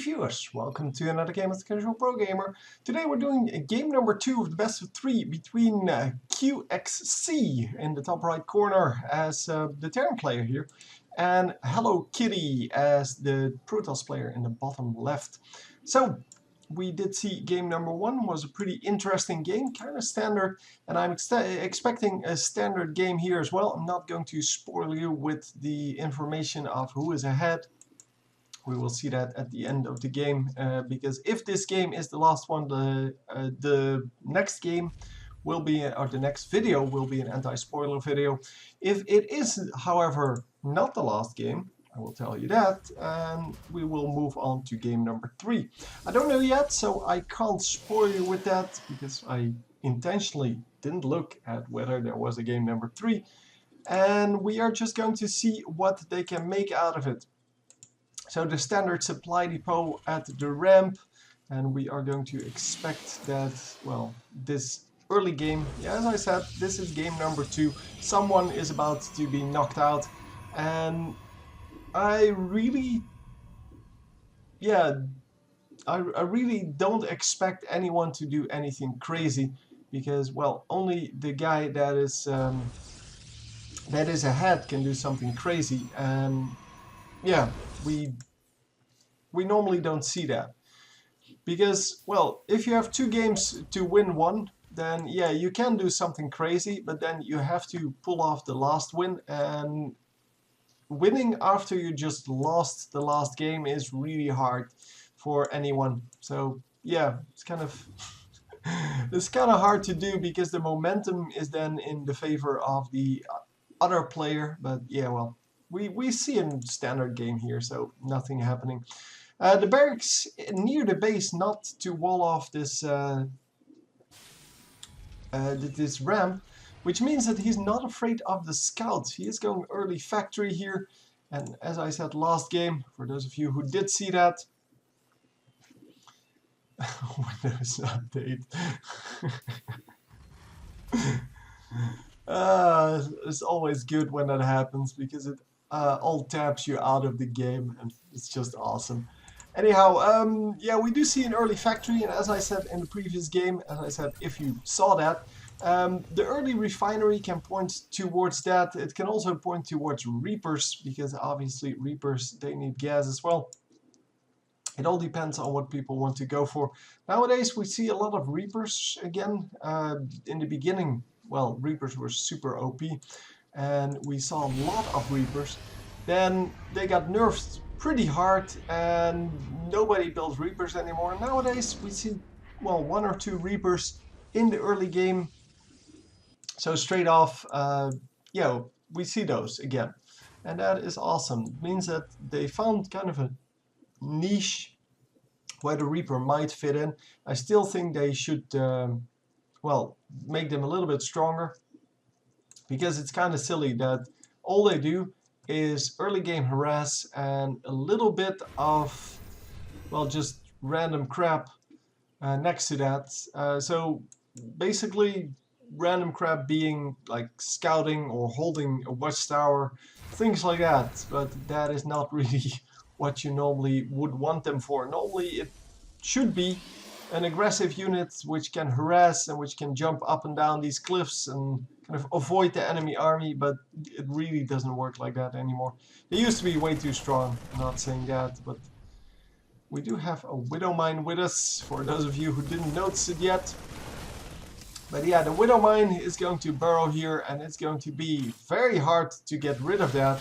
viewers, welcome to another game as the Casual Pro Gamer. Today we're doing game number 2 of the best of 3 between QXC in the top right corner as the Terran player here and HelloKitty as the Protoss player in the bottom left. So we did see game number 1 was a pretty interesting game, kind of standard, and I'm expecting a standard game here as well. I'm not going to spoil you with the information of who is ahead. We will see that at the end of the game, because if this game is the last one, the next game will be, or the next video will be an anti-spoiler video. If it is, however, not the last game, I will tell you that, and we will move on to game number 3. I don't know yet, so I can't spoil you with that, because I intentionally didn't look at whether there was a game number 3, and we are just going to see what they can make out of it. So the standard supply depot at the ramp, and we are going to expect that, well, this early game, yeah, as I said, this is game number 2. Someone is about to be knocked out, and I really, I really don't expect anyone to do anything crazy, because, well, only the guy that is ahead can do something crazy, and yeah, we normally don't see that. Because, well, if you have 2 games to win one, then yeah, you can do something crazy, but then you have to pull off the last win, and winning after you just lost the last game is really hard for anyone. So yeah, it's kind of it's kind of hard to do, because the momentum is then in the favor of the other player. But yeah, well, we see a standard game here, so nothing happening. The barracks near the base, not to wall off this this ramp, which means that he's not afraid of the scouts. He is going early factory here, and as I said last game, for those of you who did see that, Windows update. It's always good when that happens, because it all taps you out of the game, and it's just awesome. Anyhow, yeah, we do see an early factory, and as I said in the previous game, as I said, if you saw that, the early refinery can point towards that. It can also point towards Reapers, because obviously Reapers, they need gas as well. It all depends on what people want to go for. Nowadays we see a lot of Reapers again. In the beginning, well, Reapers were super OP, and we saw a lot of Reapers. Then they got nerfed pretty hard, and nobody builds Reapers anymore. Nowadays we see, well, 1 or 2 Reapers in the early game. So straight off, yeah, we see those again, and that is awesome. It means that they found kind of a niche where the Reaper might fit in. I still think they should, well, make them a little bit stronger, because it's kind of silly that all they do is early game harass and a little bit of, well, just random crap next to that. So basically random crap being like scouting or holding a watchtower, things like that, but that is not really what you normally would want them for. Normally it should be an aggressive unit which can harass and which can jump up and down these cliffs and kind of avoid the enemy army, but it really doesn't work like that anymore. They used to be way too strong, I'm not saying that, but we do have a Widow Mine with us, for those of you who didn't notice it yet. But yeah, the Widow Mine is going to burrow here, and it's going to be very hard to get rid of that,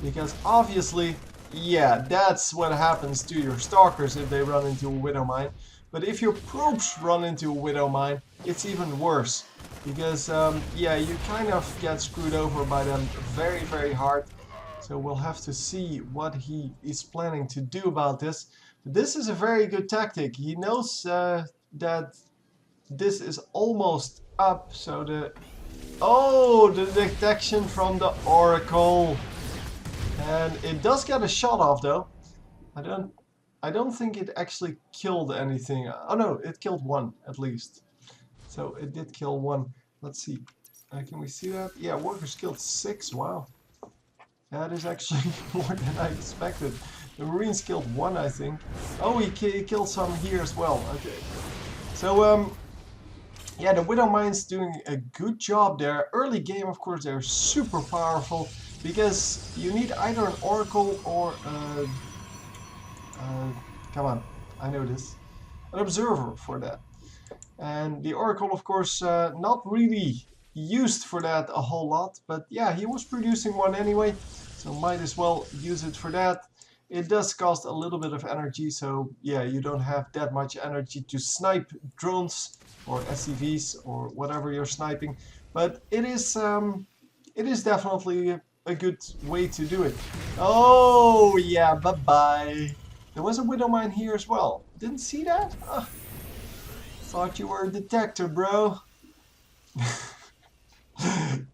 because obviously, yeah, that's what happens to your Stalkers if they run into a Widow Mine. But if your probes run into a Widow Mine, it's even worse, because yeah, you kind of get screwed over by them very, very hard. So we'll have to see what he is planning to do about this. This is a very good tactic. He knows that this is almost up, so the detection from the Oracle, and it does get a shot off though. I don't think it actually killed anything. Oh no, it killed 1 at least. So it did kill 1. Let's see. Can we see that? Yeah, workers killed 6. Wow. That is actually more than I expected. The Marines killed one, I think. Oh, he killed some here as well. Okay. So, yeah, the Widow Mine's doing a good job there. Early game, of course, they're super powerful because you need either an Oracle or come on, I know this, an Observer for that. And the Oracle, of course, not really used for that a whole lot, but yeah, he was producing one anyway, so might as well use it for that. It does cost a little bit of energy, so yeah, you don't have that much energy to snipe drones or SCVs or whatever you're sniping, but it is definitely a good way to do it. Oh yeah, bye-bye. There was a Widow Mine here as well. Didn't see that? Thought you were a detector, bro.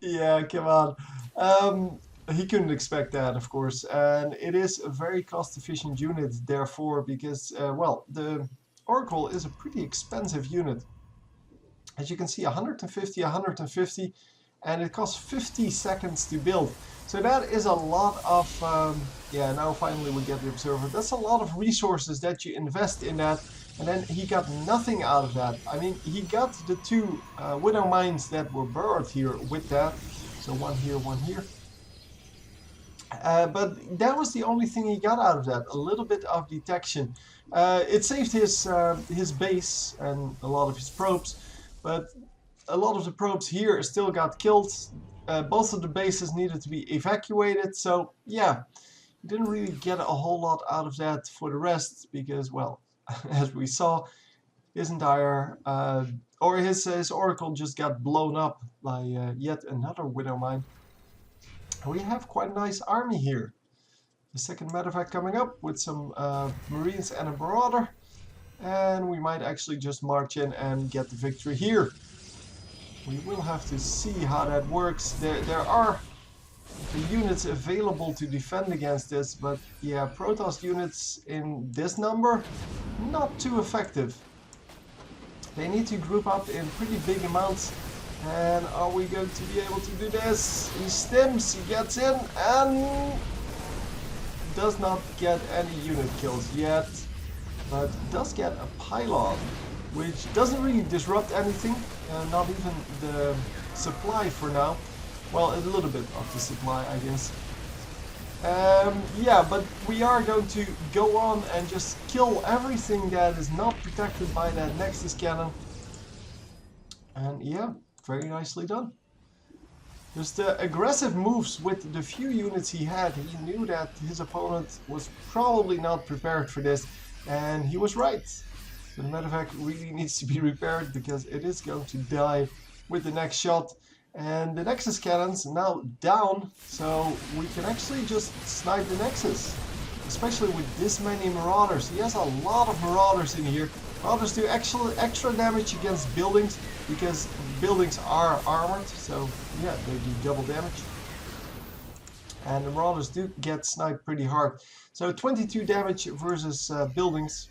Yeah, come on. He couldn't expect that, of course, and it is a very cost-efficient unit, therefore, because, well, the Oracle is a pretty expensive unit. As you can see, 150, 150, and it costs 50 seconds to build. So that is a lot of, yeah, now finally we get the Observer. That's a lot of resources that you invest in that, and then he got nothing out of that. I mean, he got the two Widow Mines that were burrowed here with that. So one here, one here. But that was the only thing he got out of that, a little bit of detection. It saved his base and a lot of his probes, but a lot of the probes here still got killed. Both of the bases needed to be evacuated, so yeah, didn't really get a whole lot out of that for the rest, because, well, as we saw, his entire, or his Oracle just got blown up by yet another Widow Mine. We have quite a nice army here. The second medevac coming up with some Marines and a Marauder. And we might actually just march in and get the victory here. We will have to see how that works. There are the units available to defend against this, but yeah, Protoss units in this number, not too effective. They need to group up in pretty big amounts. And are we going to be able to do this? He stims, he gets in, and does not get any unit kills yet, but does get a pylon, which doesn't really disrupt anything, not even the supply for now. Well, a little bit of the supply, I guess. Yeah, but we are going to go on and just kill everything that is not protected by that Nexus cannon. And yeah, very nicely done. Just aggressive moves with the few units he had. He knew that his opponent was probably not prepared for this, and he was right. So the medevac really needs to be repaired because it is going to die with the next shot. And the Nexus cannon's now down, so we can actually just snipe the Nexus. Especially with this many Marauders. He has a lot of Marauders in here. Marauders do extra damage against buildings because buildings are armored, so yeah, they do double damage. And the Marauders do get sniped pretty hard. So 22 damage versus buildings,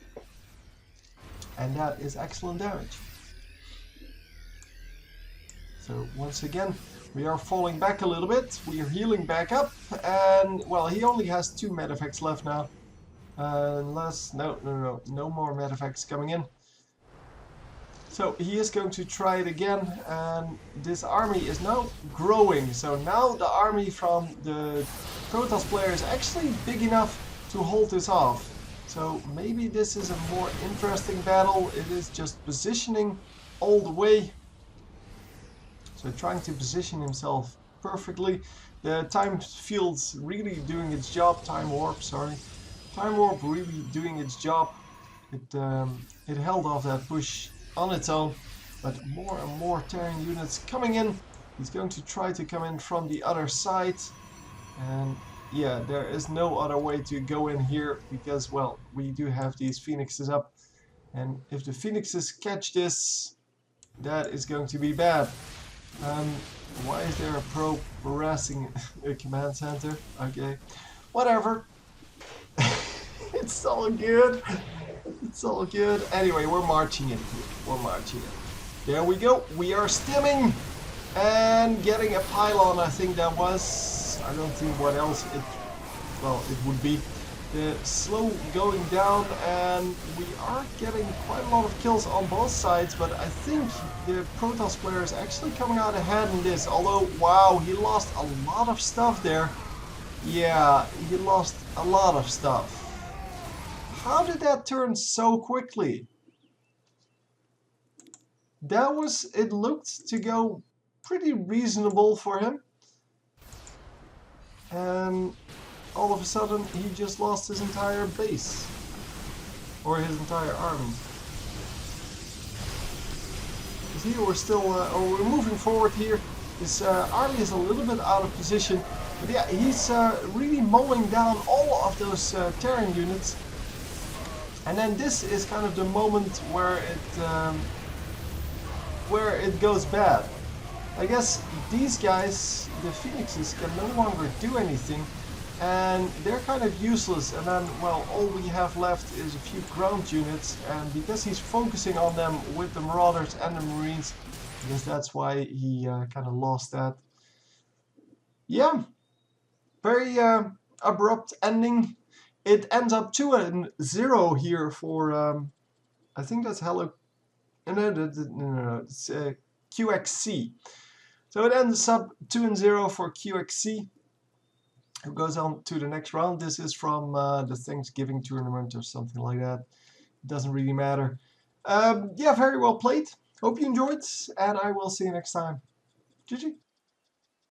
and that is excellent damage. So once again, we are falling back a little bit. We are healing back up, and well, he only has 2 medevacs left now. Unless, no more medevacs coming in. So he is going to try it again, and this army is now growing. So now the army from the Protoss player is actually big enough to hold this off. So maybe this is a more interesting battle. It is just positioning all the way. So trying to position himself perfectly. The time field's really doing its job. Time warp, sorry. Time warp really doing its job. It held off that push on its own, but more and more Terran units coming in. He's going to try to come in from the other side, and yeah, there is no other way to go in here because, well, we do have these Phoenixes up, and if the Phoenixes catch this, that is going to be bad. Why is there a probe harassing a command center? Okay, whatever. It's all good. It's all good. Anyway, we're marching in here. We're marching in. There we go. We are stimming and getting a pylon. I think that was. I don't think what else it. Well, it would be. the slow going down, and we are getting quite a lot of kills on both sides, but I think the Protoss player is actually coming out ahead in this, although, wow, he lost a lot of stuff there. Yeah, he lost a lot of stuff. How did that turn so quickly? It looked to go pretty reasonable for him. And all of a sudden, he just lost his entire base. Or his entire army. You see, we're still, we're moving forward here. His army is a little bit out of position. But yeah, he's really mowing down all of those Terran units. And then this is kind of the moment where it goes bad. I guess these guys, the Phoenixes, can no longer do anything, and they're kind of useless, and then, well, all we have left is a few ground units, and because he's focusing on them with the Marauders and the Marines, I guess that's why he kind of lost that. Yeah, very abrupt ending. It ends up 2-0 here for, I think that's no, it's QXC. So it ends up 2-0 for QXC, who goes on to the next round. This is from the Thanksgiving tournament or something like that. It doesn't really matter. Yeah, very well played. Hope you enjoyed, and I will see you next time. GG.